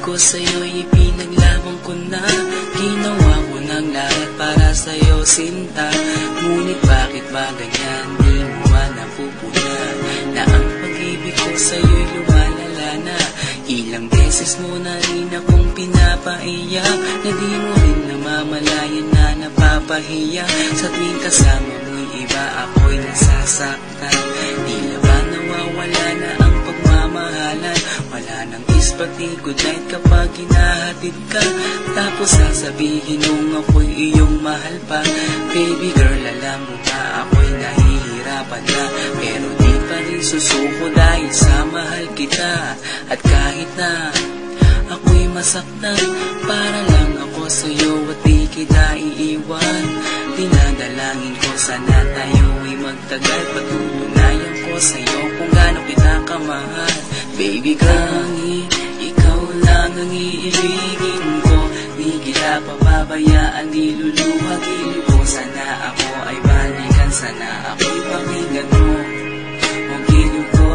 ko sa'yo'y ipinaglaban ko na. Ginawa ko ng lahat para sa'yo, sinta. Ngunit bakit ba ganyan, di mo ba napupuna na ang pag-ibig ko sa'yo'y lumalala na? Ilang beses mo na rin akong pinapaiyak, na di mo rin namamalayan na napapahiya. Sa tuwing kasama mo'y iba, ako'y nasasaktan. Tila ba nawawala na ang pagmamahalan? Wala nang pati good night kapag hinahatid ka. Tapos sasabihin nung ako'y iyong mahal pa. Baby girl, alam mo ba ako'y nahihirapan na, pero di pa rin susuko dahil sa mahal kita. At kahit na ako'y masaktan, para lang ako sa'yo at di kita iiwan. Dinadalangin ko sana tayo'y magtagal, patutunayan ko sa'yo kung gaano kita kamahal. Baby girl, ikaw lang ang iibigin ko, di kita pababayaan, di luluhagin ko. Sana ako ay balikan, sana ako'y pakinggan mo ang giliw ko.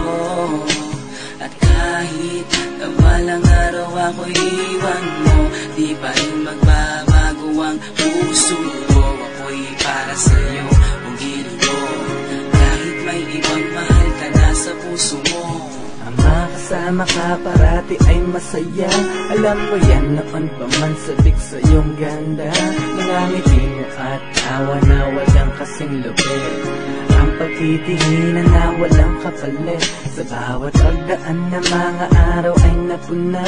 At kahit na balang araw ako'y iwan mo, di pa rin magbabago ang puso ko. Ako'y para sa'yo ang giliw ko, kahit may ibang mahal ka na sa puso mo. Makasama ka parati ay masaya. Alam mo yan, noon pa man sabik sa iyong ganda. Nangangiti mo at tawa na walang kasing lupit. Ang pagtitihinan na walang kapalit. Sa bawat pagdaan na mga araw ay napuna.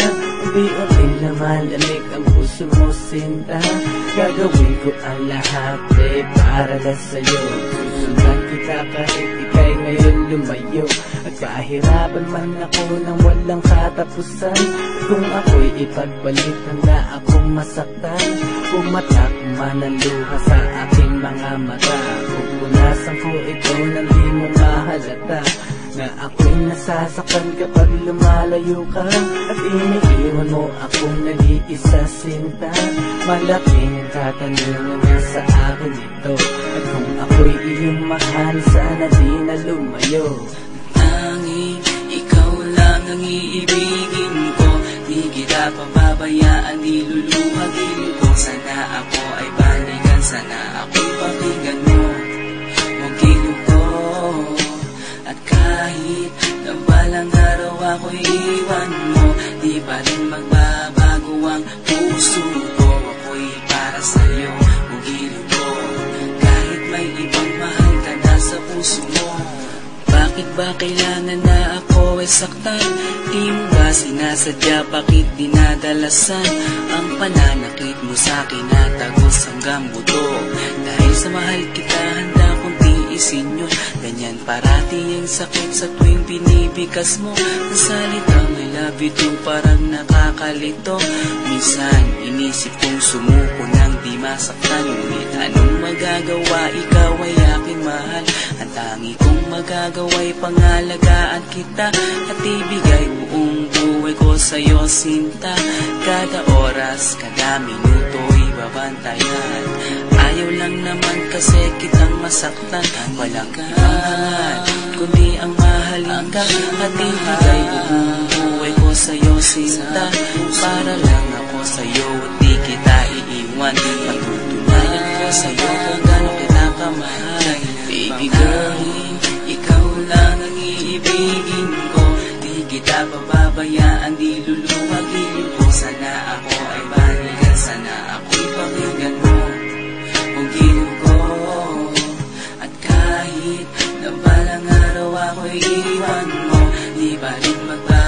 Unti-unti lumalamig ang puso mo, sinta. Gagawin ko ang lahat para lang sa'yo. Susundan kita kahit ika'y ngayon lumayo. At kahirapan man ako nang walang katapusan. Kung ako'y ipagbalik, handa akong masaktan. Pumatak man ang luha sa aking mga mata. Pupunasan ko ito nang di mo mahalata, na ako'y nasasaktan kapag lumalayo ka. At iniiwan mo akong nag-iisa, sinta. Malaking katanungan na sa akin ito. At kung ako'y iyong mahal, sana di na lumayo. Tanging ikaw lang ang iibigin ko, di kita pababayaan, di luluhagin ko. Sana ako ay balikan, sana ako'y pakinggan mo ang giliw ko. At kahit na balang araw ako'y iwan mo, di pa rin magbabago ang puso ko. Ako'y para sa'yo ang giliw ko, kahit may ibang mahal ka na sa puso mo. Bakit ba kailangan na ako ay saktan? Di mo ba sinasadya, bakit dinadalasan ang pananakit mo sa'kin na tagos hanggang buto? Dahil sa mahal kita, handa kong tiisin yun. Ganyan parati ang sakit sa tuwing pinibigas mo. Ang salitang I love you too parang nakakalito. Minsan inisip kong sumuko nang di masaktan. Ngunit anong magagawa, ikaw ay aking mahal. Ang tangi kong magagawa'y pangalagaan kita at ibigay buong buhay ko sa'yo, sinta. Kada oras, kada minuto'y babantayan. Ayaw lang naman kasi kitang masaktan. Walang kahangan, kundi ang mahalin ka. At ibigay buong buhay ko sa'yo, sinta. Para lang ako sa'yo at di kita iiwan. Patutunayan ko sa'yo kung gano'n kita kamahal. Baby girl, ikaw lang ang iibigin ko, di kita pababayaan, di luluhagin ko. Sana ako ay balikan, sana ako'y pakinggan mo ang giliw ko. At kahit na balang araw ako'y iwan mo, di ba rin magbabago